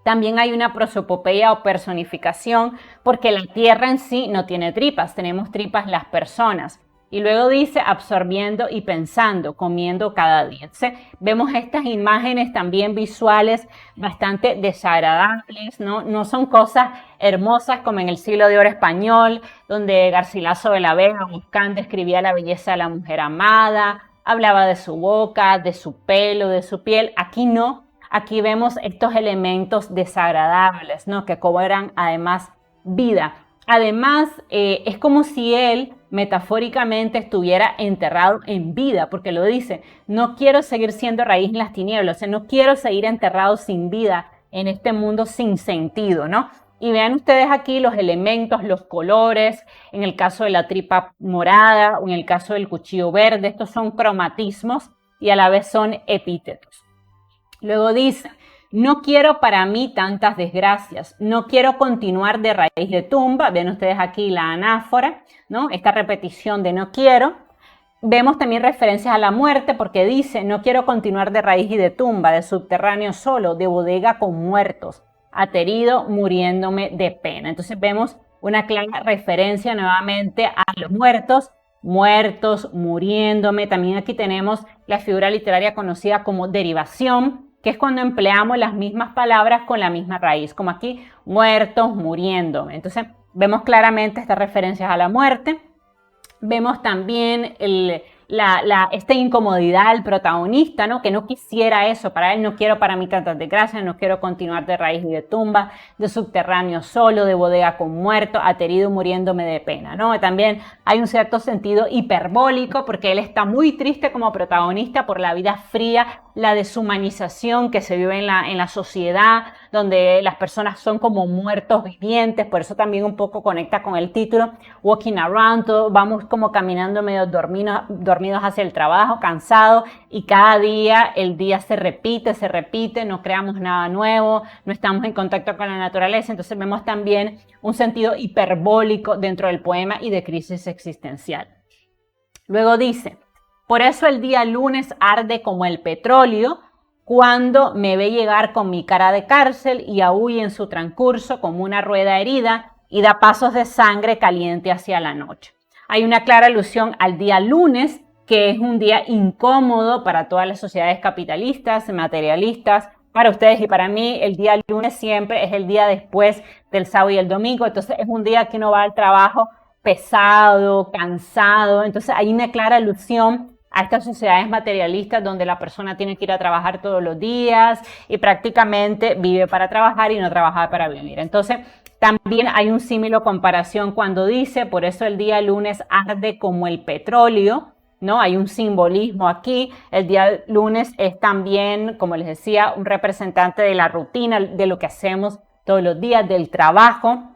Speaker 1: También hay una prosopopeya o personificación porque la tierra en sí no tiene tripas, tenemos tripas las personas. Y luego dice absorbiendo y pensando, comiendo cada día. Entonces, vemos estas imágenes también visuales bastante desagradables, ¿no? No son cosas hermosas como en el siglo de oro español, donde Garcilaso de la Vega Buscán describía la belleza de la mujer amada, hablaba de su boca, de su pelo, de su piel. Aquí no. Aquí vemos estos elementos desagradables, ¿no? Que cobran además vida. Además, es como si él metafóricamente estuviera enterrado en vida, porque lo dice, no quiero seguir siendo raíz en las tinieblas, o sea, no quiero seguir enterrado sin vida en este mundo sin sentido, ¿no? Y vean ustedes aquí los elementos, los colores, en el caso de la tripa morada o en el caso del cuchillo verde, estos son cromatismos y a la vez son epítetos. Luego dice, no quiero para mí tantas desgracias, no quiero continuar de raíz de tumba. Ven ustedes aquí la anáfora, ¿no? Esta repetición de no quiero. Vemos también referencias a la muerte porque dice, no quiero continuar de raíz y de tumba, de subterráneo solo, de bodega con muertos, aterido, muriéndome de pena. Entonces vemos una clara referencia nuevamente a los muertos, muriéndome. También aquí tenemos la figura literaria conocida como derivación, que es cuando empleamos las mismas palabras con la misma raíz, como aquí, muertos, muriéndome. Entonces, vemos claramente estas referencias a la muerte. Vemos también esta incomodidad del protagonista, ¿no? Que no quisiera eso para él, no quiero para mí tantas desgracias, no quiero continuar de raíz y de tumba, de subterráneo solo, de bodega con muerto, aterido muriéndome de pena, ¿no? También hay un cierto sentido hiperbólico porque él está muy triste como protagonista por la vida fría, la deshumanización que se vive en la sociedad, donde las personas son como muertos vivientes, por eso también un poco conecta con el título, Walking Around, vamos como caminando medio dormidos hacia el trabajo, cansados, y cada día el día se repite, no creamos nada nuevo, no estamos en contacto con la naturaleza. Entonces vemos también un sentido hiperbólico dentro del poema y de crisis existencial. Luego dice, por eso el día lunes arde como el petróleo, cuando me ve llegar con mi cara de cárcel y aúlla en su transcurso como una rueda herida y da pasos de sangre caliente hacia la noche. Hay una clara alusión al día lunes, que es un día incómodo para todas las sociedades capitalistas, materialistas. Para ustedes y para mí, el día lunes siempre es el día después del sábado y el domingo. Entonces, es un día que uno va al trabajo pesado, cansado. Entonces, hay una clara alusión a estas sociedades materialistas donde la persona tiene que ir a trabajar todos los días y prácticamente vive para trabajar y no trabaja para vivir. Entonces, también hay un símil o comparación cuando dice, por eso el día lunes arde como el petróleo, ¿no? Hay un simbolismo aquí. El día lunes es también, como les decía, un representante de la rutina, de lo que hacemos todos los días, del trabajo.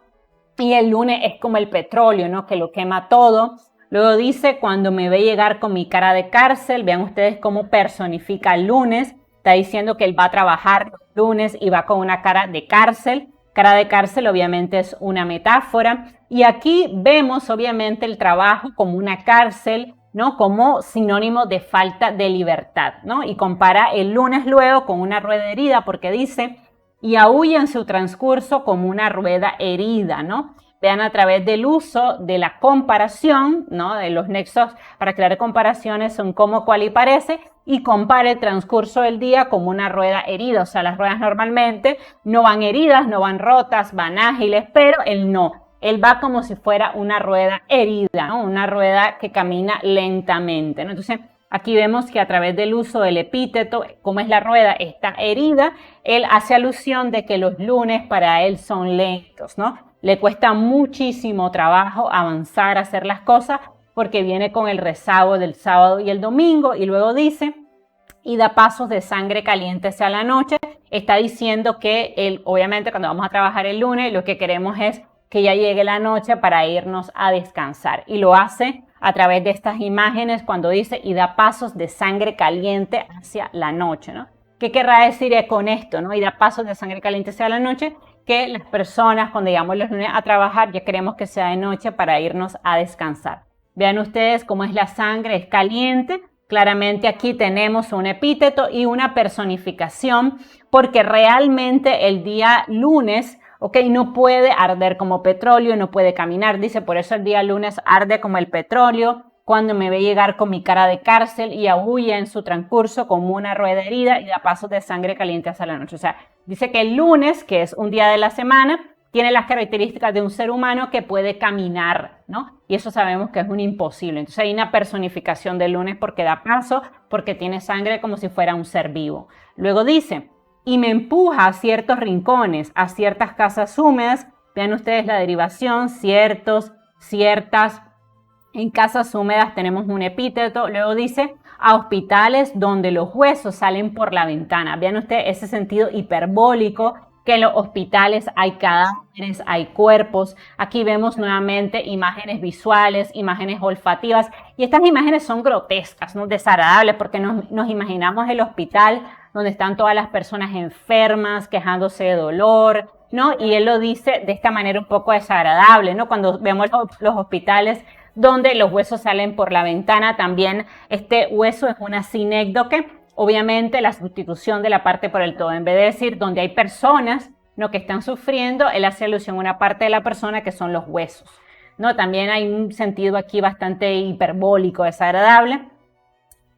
Speaker 1: Y el lunes es como el petróleo, ¿no? Que lo quema todo. Luego dice, cuando me ve llegar con mi cara de cárcel, vean ustedes cómo personifica el lunes. Está diciendo que él va a trabajar los lunes y va con una cara de cárcel. Cara de cárcel obviamente es una metáfora. Y aquí vemos obviamente el trabajo como una cárcel, ¿no? Como sinónimo de falta de libertad, ¿no? Y compara el lunes luego con una rueda herida porque dice, y aúlla en su transcurso como una rueda herida, ¿no? vean a través del uso de la comparación, ¿no? De los nexos para crear comparaciones son como, cual y parece, y compare el transcurso del día como una rueda herida. O sea, las ruedas normalmente no van heridas, no van rotas, van ágiles, pero él no. Él va como si fuera una rueda herida, ¿no? Una rueda que camina lentamente, ¿no? Entonces, aquí vemos que a través del uso del epíteto, como es la rueda, está herida, él hace alusión de que los lunes para él son lentos, ¿no? Le cuesta muchísimo trabajo avanzar, hacer las cosas, porque viene con el rezago del sábado y el domingo, y luego dice, y da pasos de sangre caliente hacia la noche. Está diciendo que él, obviamente, cuando vamos a trabajar el lunes, lo que queremos es que ya llegue la noche para irnos a descansar. Y lo hace a través de estas imágenes cuando dice, y da pasos de sangre caliente hacia la noche, ¿no? ¿Qué querrá decir con esto, no? Y da pasos de sangre caliente hacia la noche, que las personas cuando llegamos los lunes a trabajar ya queremos que sea de noche para irnos a descansar. Vean ustedes cómo es la sangre, es caliente. Claramente aquí tenemos un epíteto y una personificación, porque realmente el día lunes, no puede arder como petróleo, no puede caminar. Dice, por eso el día lunes arde como el petróleo, cuando me ve llegar con mi cara de cárcel y aúlla en su transcurso como una rueda herida y da pasos de sangre caliente hacia la noche. O sea, dice que el lunes, que es un día de la semana, tiene las características de un ser humano que puede caminar, ¿no? Y eso sabemos que es un imposible. Entonces hay una personificación del lunes porque da paso, porque tiene sangre como si fuera un ser vivo. Luego dice, y me empuja a ciertos rincones, a ciertas casas húmedas. Vean ustedes la derivación, ciertos, ciertas. En casas húmedas tenemos un epíteto. Luego dice, a hospitales donde los huesos salen por la ventana. Vean ustedes ese sentido hiperbólico, que en los hospitales hay cadáveres, hay cuerpos. Aquí vemos nuevamente imágenes visuales, imágenes olfativas. Y estas imágenes son grotescas, ¿no? Desagradables, porque nos imaginamos el hospital donde están todas las personas enfermas, quejándose de dolor, ¿no? Y él lo dice de esta manera un poco desagradable, ¿no? Cuando vemos los hospitales donde los huesos salen por la ventana, también este hueso es una sinécdoque. Obviamente la sustitución de la parte por el todo, en vez de decir donde hay personas, ¿no?, que están sufriendo, él hace alusión a una parte de la persona que son los huesos, ¿no? También hay un sentido aquí bastante hiperbólico, desagradable.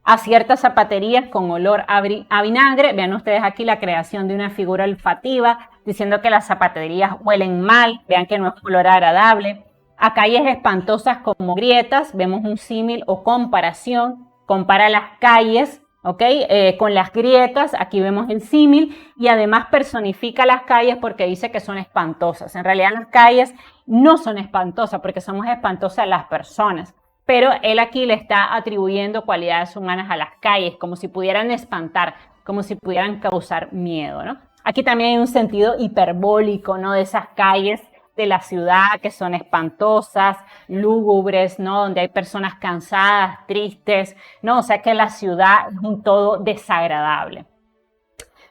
Speaker 1: A ciertas zapaterías con olor a vinagre. Vean ustedes aquí la creación de una figura olfativa, diciendo que las zapaterías huelen mal, vean que no es un olor agradable. A calles espantosas como grietas, vemos un símil o comparación, compara las calles, con las grietas. Aquí vemos el símil y además personifica las calles porque dice que son espantosas. En realidad las calles no son espantosas porque somos espantosas las personas, pero él aquí le está atribuyendo cualidades humanas a las calles, como si pudieran espantar, como si pudieran causar miedo, ¿no? Aquí también hay un sentido hiperbólico, ¿no?, de esas calles de la ciudad que son espantosas, lúgubres, ¿no?, donde hay personas cansadas, tristes, ¿no? O sea que la ciudad es un todo desagradable.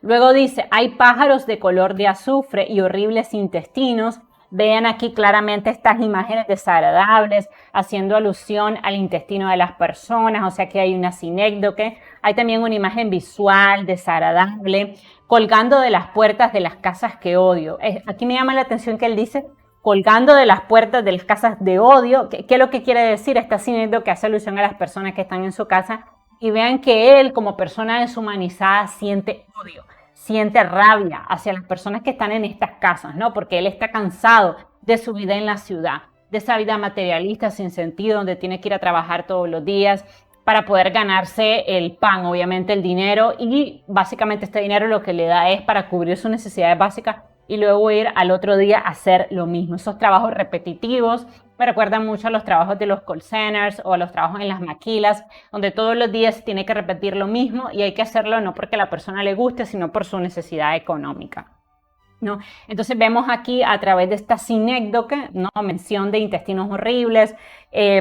Speaker 1: Luego dice, hay pájaros de color de azufre y horribles intestinos. Vean aquí claramente estas imágenes desagradables, haciendo alusión al intestino de las personas, o sea que hay una sinécdoque. Hay también una imagen visual desagradable, colgando de las puertas de las casas que odio. Aquí me llama la atención que él dice, colgando de las puertas de las casas de odio. ¿Qué es lo que quiere decir? Esta sinécdoque hace alusión a las personas que están en su casa. Y vean que él, como persona deshumanizada, siente odio, siente rabia hacia las personas que están en estas casas, ¿no? Porque él está cansado de su vida en la ciudad, de esa vida materialista sin sentido, donde tiene que ir a trabajar todos los días para poder ganarse el pan, obviamente el dinero, y básicamente este dinero lo que le da es para cubrir sus necesidades básicas y luego ir al otro día a hacer lo mismo. Esos trabajos repetitivos me recuerdan mucho a los trabajos de los call centers o a los trabajos en las maquilas, donde todos los días se tiene que repetir lo mismo y hay que hacerlo no porque a la persona le guste, sino por su necesidad económica, ¿no? Entonces vemos aquí a través de esta sinécdoque, ¿no?, mención de intestinos horribles,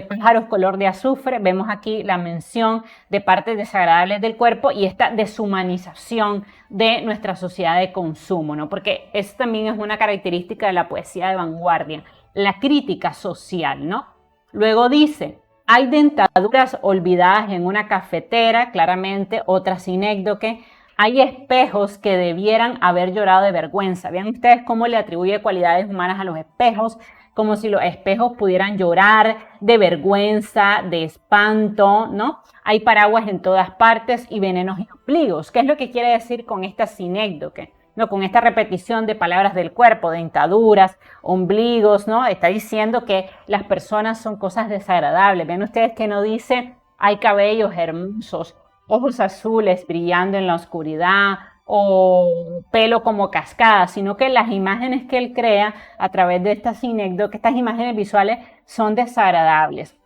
Speaker 1: pájaros color de azufre. Vemos aquí la mención de partes desagradables del cuerpo y esta deshumanización de nuestra sociedad de consumo, ¿no? Porque eso también es una característica de la poesía de vanguardia, la crítica social, ¿no? Luego dice, hay dentaduras olvidadas en una cafetera, claramente otra sinécdoque. Hay espejos que debieran haber llorado de vergüenza. Vean ustedes cómo le atribuye cualidades humanas a los espejos, como si los espejos pudieran llorar de vergüenza, de espanto, ¿no? Hay paraguas en todas partes y venenos y ombligos. ¿Qué es lo que quiere decir con esta sinécdoque? ¿No? Con esta repetición de palabras del cuerpo, dentaduras, ombligos, ¿no? Está diciendo que las personas son cosas desagradables. Ven ustedes que no dice hay cabellos hermosos, ojos azules brillando en la oscuridad o pelo como cascada, sino que las imágenes que él crea a través de estas sinécdoques, estas imágenes visuales son desagradables.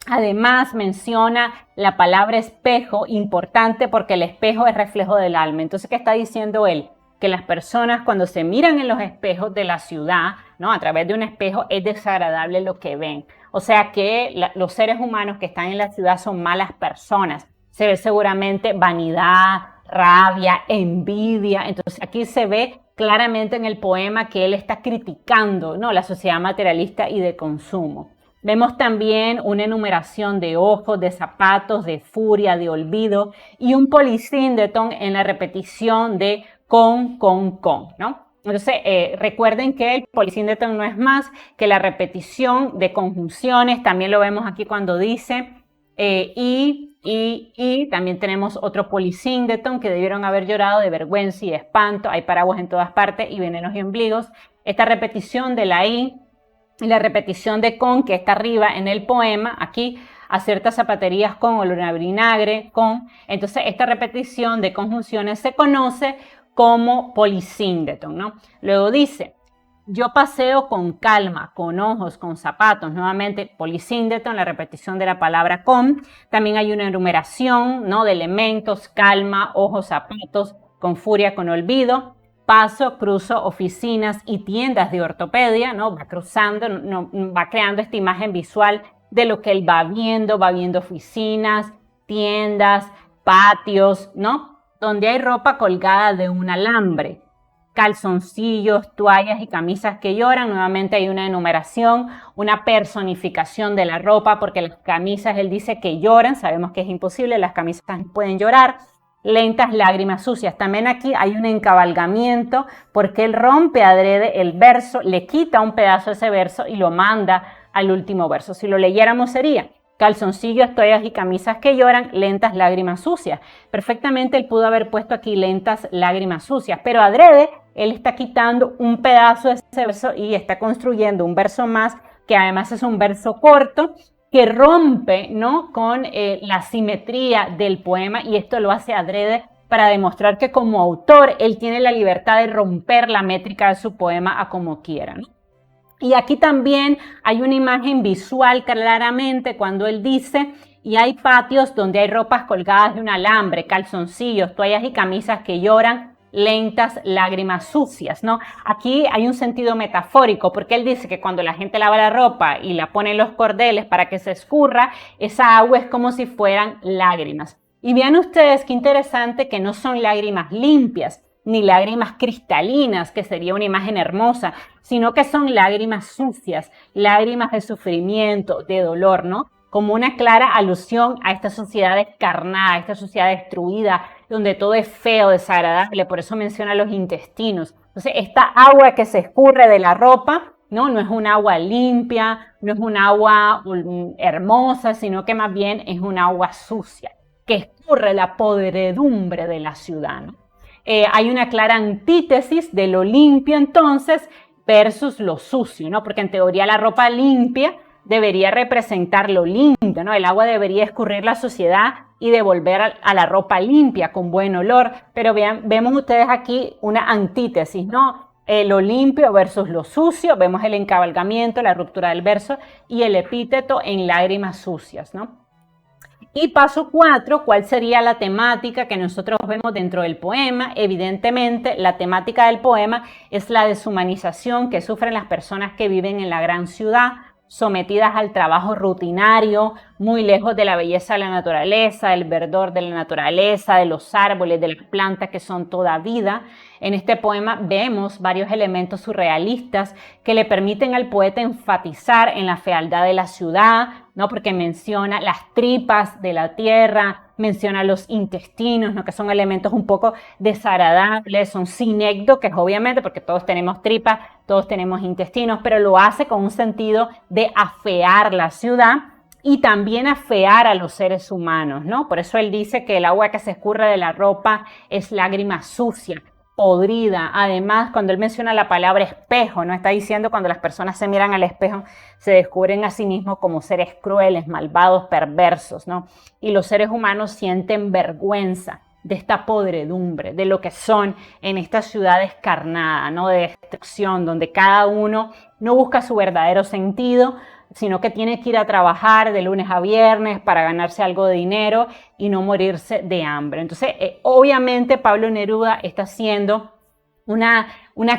Speaker 1: Además menciona la palabra espejo, importante porque el espejo es reflejo del alma. Entonces, ¿qué está diciendo él? Que las personas cuando se miran en los espejos de la ciudad, ¿no? A través de un espejo, es desagradable lo que ven. O sea que los seres humanos que están en la ciudad son malas personas. Se ve seguramente vanidad, rabia, envidia. Entonces aquí se ve claramente en el poema que él está criticando, ¿no? La sociedad materialista y de consumo. Vemos también una enumeración de ojos, de zapatos, de furia, de olvido y un polisíndeton en la repetición de con, ¿no? Entonces, recuerden que el polisíndeton no es más que la repetición de conjunciones. También lo vemos aquí cuando dice y también tenemos otro polisíndeton que debieron haber llorado de vergüenza y espanto. Hay paraguas en todas partes y venenos y ombligos. Esta repetición de la y la repetición de con, que está arriba en el poema, aquí, a ciertas zapaterías con olor a vinagre, con. Entonces, esta repetición de conjunciones se conoce como polisíndeton, ¿no? Luego dice, yo paseo con calma, con ojos, con zapatos. Nuevamente, polisíndeton, la repetición de la palabra con. También hay una enumeración, ¿no? De elementos, calma, ojos, zapatos, con furia, con olvido. Paso, cruzo oficinas y tiendas de ortopedia, ¿no? Va cruzando, no, va creando esta imagen visual de lo que él va viendo oficinas, tiendas, patios, ¿no? Donde hay ropa colgada de un alambre, calzoncillos, toallas y camisas que lloran. Nuevamente hay una enumeración, una personificación de la ropa, porque las camisas, él dice que lloran, sabemos que es imposible, las camisas pueden llorar. Lentas lágrimas sucias. También aquí hay un encabalgamiento porque él rompe adrede el verso, le quita un pedazo de ese verso y lo manda al último verso. Si lo leyéramos sería calzoncillos, toallas y camisas que lloran, lentas lágrimas sucias. Perfectamente él pudo haber puesto aquí lentas lágrimas sucias, pero adrede él está quitando un pedazo de ese verso y está construyendo un verso más que además es un verso corto que rompe, ¿no? Con la simetría del poema, y esto lo hace adrede para demostrar que como autor él tiene la libertad de romper la métrica de su poema a como quiera, ¿no? Y aquí también hay una imagen visual claramente cuando él dice, y hay patios donde hay ropas colgadas de un alambre, calzoncillos, toallas y camisas que lloran, lentas lágrimas sucias, ¿no? Aquí hay un sentido metafórico porque él dice que cuando la gente lava la ropa y la pone en los cordeles para que se escurra, esa agua es como si fueran lágrimas. Y vean ustedes qué interesante que no son lágrimas limpias ni lágrimas cristalinas, que sería una imagen hermosa, sino que son lágrimas sucias, lágrimas de sufrimiento, de dolor, ¿no? Como una clara alusión a esta sociedad descarnada, a esta sociedad destruida, donde todo es feo, desagradable, por eso menciona los intestinos. Entonces, esta agua que se escurre de la ropa, no es un agua limpia, no es un agua hermosa, sino que más bien es un agua sucia, que escurre la podredumbre de la ciudad, ¿no? Hay una clara antítesis de lo limpio entonces versus lo sucio, ¿no? Porque en teoría la ropa limpia debería representar lo limpio, ¿no? El agua debería escurrir la suciedad y devolver a la ropa limpia, con buen olor, pero vemos ustedes aquí una antítesis, ¿no? Lo limpio versus lo sucio, vemos el encabalgamiento, la ruptura del verso y el epíteto en lágrimas sucias, ¿no? Y paso 4, ¿cuál sería la temática que nosotros vemos dentro del poema? Evidentemente, la temática del poema es la deshumanización que sufren las personas que viven en la gran ciudad, sometidas al trabajo rutinario, muy lejos de la belleza de la naturaleza, del verdor de la naturaleza, de los árboles, de las plantas que son toda vida. En este poema vemos varios elementos surrealistas que le permiten al poeta enfatizar en la fealdad de la ciudad, ¿no? Porque menciona las tripas de la tierra, menciona los intestinos, ¿no? Que son elementos un poco desagradables, son sinécdoques, obviamente, porque todos tenemos tripas, todos tenemos intestinos, pero lo hace con un sentido de afear la ciudad y también afear a los seres humanos, ¿no? Por eso él dice que el agua que se escurre de la ropa es lágrima sucia, podrida. Además, cuando él menciona la palabra espejo, ¿no? Está diciendo cuando las personas se miran al espejo, se descubren a sí mismos como seres crueles, malvados, perversos, ¿no? Y los seres humanos sienten vergüenza de esta podredumbre, de lo que son en esta ciudad descarnada, ¿no? De destrucción, donde cada uno no busca su verdadero sentido, sino que tiene que ir a trabajar de lunes a viernes para ganarse algo de dinero y no morirse de hambre. Entonces, obviamente Pablo Neruda está haciendo una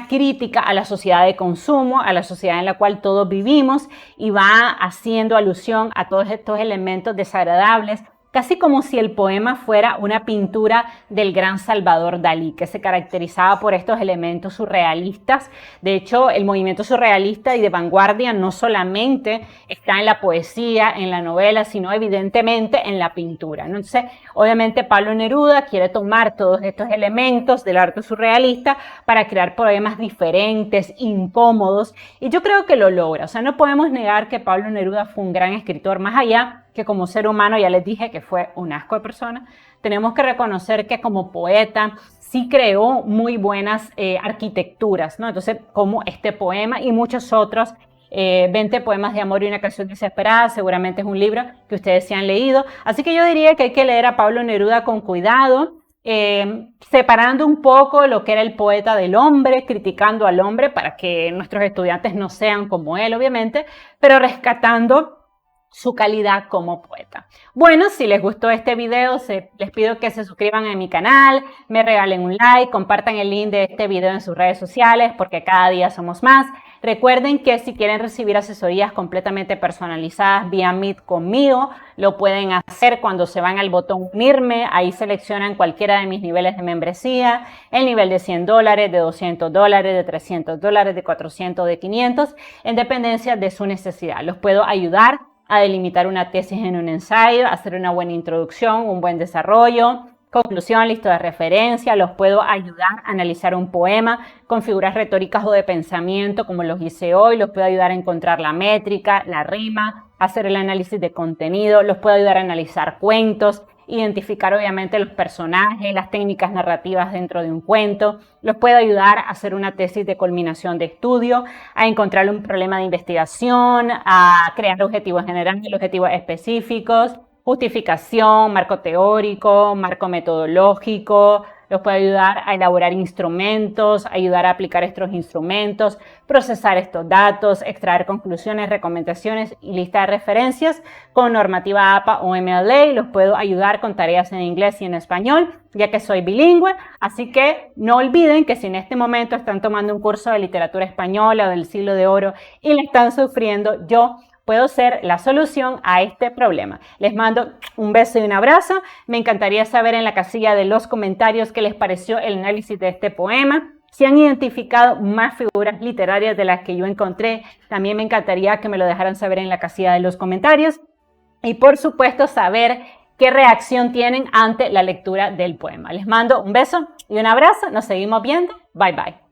Speaker 1: crítica a la sociedad de consumo, a la sociedad en la cual todos vivimos, y va haciendo alusión a todos estos elementos desagradables, casi como si el poema fuera una pintura del gran Salvador Dalí, que se caracterizaba por estos elementos surrealistas. De hecho, el movimiento surrealista y de vanguardia no solamente está en la poesía, en la novela, sino evidentemente en la pintura, ¿no? Entonces, obviamente Pablo Neruda quiere tomar todos estos elementos del arte surrealista para crear poemas diferentes, incómodos, y yo creo que lo logra. O sea, no podemos negar que Pablo Neruda fue un gran escritor, más allá que como ser humano, ya les dije que fue un asco de persona. Tenemos que reconocer que como poeta sí creó muy buenas arquitecturas, ¿no? Entonces, como este poema y muchos otros, 20 poemas de amor y una canción desesperada, seguramente es un libro que ustedes se han leído. Así que yo diría que hay que leer a Pablo Neruda con cuidado, separando un poco lo que era el poeta del hombre, criticando al hombre para que nuestros estudiantes no sean como él, obviamente, pero rescatando su calidad como poeta. Bueno, si les gustó este video, les pido que se suscriban a mi canal, me regalen un like, compartan el link de este video en sus redes sociales, porque cada día somos más. Recuerden que si quieren recibir asesorías completamente personalizadas vía Meet conmigo, lo pueden hacer cuando se van al botón unirme. Ahí seleccionan cualquiera de mis niveles de membresía, el nivel de $100, de $200, de $300, de 400, de 500, en dependencia de su necesidad. Los puedo ayudar a delimitar una tesis en un ensayo, hacer una buena introducción, un buen desarrollo, conclusión, lista de referencia. Los puedo ayudar a analizar un poema con figuras retóricas o de pensamiento, como los hice hoy. Los puedo ayudar a encontrar la métrica, la rima, hacer el análisis de contenido. Los puedo ayudar a analizar cuentos, identificar obviamente los personajes, las técnicas narrativas dentro de un cuento. Los puedo ayudar a hacer una tesis de culminación de estudio, a encontrar un problema de investigación, a crear objetivos generales, objetivos específicos, justificación, marco teórico, marco metodológico. Los puede ayudar a elaborar instrumentos, ayudar a aplicar estos instrumentos, procesar estos datos, extraer conclusiones, recomendaciones y lista de referencias con normativa APA o MLA. Los puedo ayudar con tareas en inglés y en español, ya que soy bilingüe. Así que no olviden que si en este momento están tomando un curso de literatura española o del Siglo de Oro y le están sufriendo, yo puedo ser la solución a este problema. Les mando un beso y un abrazo. Me encantaría saber en la casilla de los comentarios qué les pareció el análisis de este poema. Si han identificado más figuras literarias de las que yo encontré, también me encantaría que me lo dejaran saber en la casilla de los comentarios. Y por supuesto, saber qué reacción tienen ante la lectura del poema. Les mando un beso y un abrazo. Nos seguimos viendo. Bye, bye.